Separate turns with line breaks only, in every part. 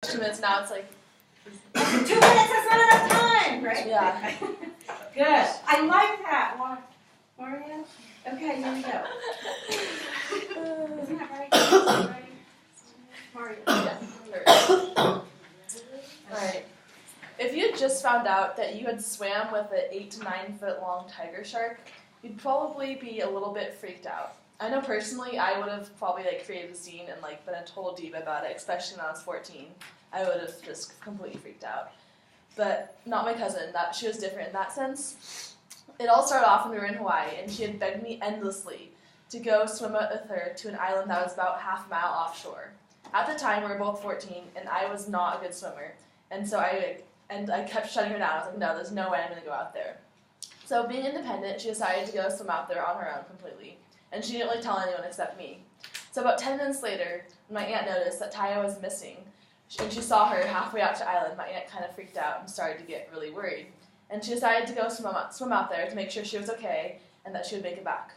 2 minutes now, it's like...
2 minutes, that's not enough time, right?
Yeah.
Good. I like that. Maria? Okay, here we go. Isn't that right? Mario.
Yeah. Alright. If you had just found out that you had swam with an 8 to 9 foot long tiger shark, you'd probably be a little bit freaked out. I know personally I would have probably created a scene and been a total diva about it, especially when I was 14. I would have just completely freaked out. But not my cousin. She was different in that sense. It all started off when we were in Hawaii, and she had begged me endlessly to go swim with her to an island that was about half a mile offshore. At the time, we were both 14, and I was not a good swimmer. And so I kept shutting her down. I was like, no, there's no way I'm going to go out there. So being independent, she decided to go swim out there on her own completely. And she didn't really tell anyone except me. So about 10 minutes later, when my aunt noticed that Taya was missing, and she saw her halfway out to the island, my aunt kind of freaked out and started to get really worried. And she decided to go swim out there to make sure she was okay and that she would make it back.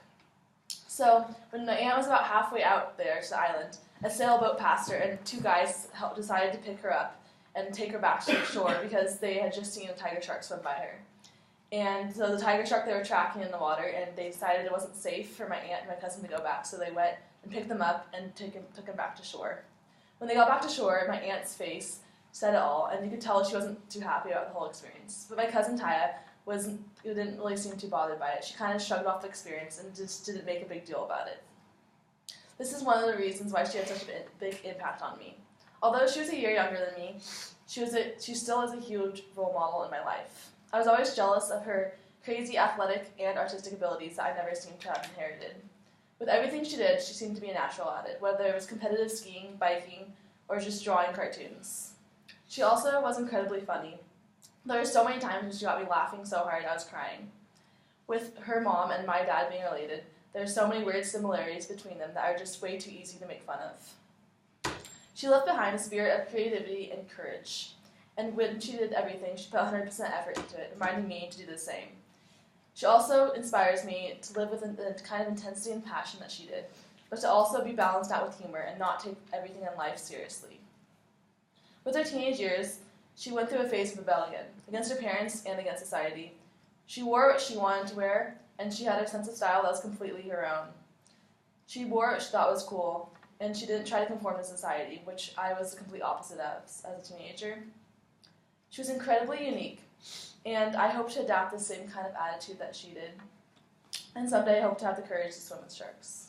So when my aunt was about halfway out there to the island, a sailboat passed her, and 2 guys decided to pick her up and take her back to the shore because they had just seen a tiger shark swim by her. And so the tiger shark they were tracking in the water, and they decided it wasn't safe for my aunt and my cousin to go back, so they went and picked them up and took them back to shore. When they got back to shore, my aunt's face said it all, and you could tell she wasn't too happy about the whole experience. But my cousin Taya didn't really seem too bothered by it. She kind of shrugged off the experience and just didn't make a big deal about it. This is one of the reasons why she had such a big impact on me. Although she was a year younger than me, she still is a huge role model in my life. I was always jealous of her crazy athletic and artistic abilities that I never seemed to have inherited. With everything she did, she seemed to be a natural at it, whether it was competitive skiing, biking, or just drawing cartoons. She also was incredibly funny. There were so many times when she got me laughing so hard I was crying. With her mom and my dad being related, there are so many weird similarities between them that are just way too easy to make fun of. She left behind a spirit of creativity and courage, and when she did everything, she put 100% effort into it, reminding me to do the same. She also inspires me to live with the kind of intensity and passion that she did, but to also be balanced out with humor and not take everything in life seriously. With her teenage years, she went through a phase of rebellion, against her parents and against society. She wore what she wanted to wear, and she had a sense of style that was completely her own. She wore what she thought was cool, and she didn't try to conform to society, which I was the complete opposite of as a teenager. She was incredibly unique, and I hope to adapt the same kind of attitude that she did. And someday I hope to have the courage to swim with sharks.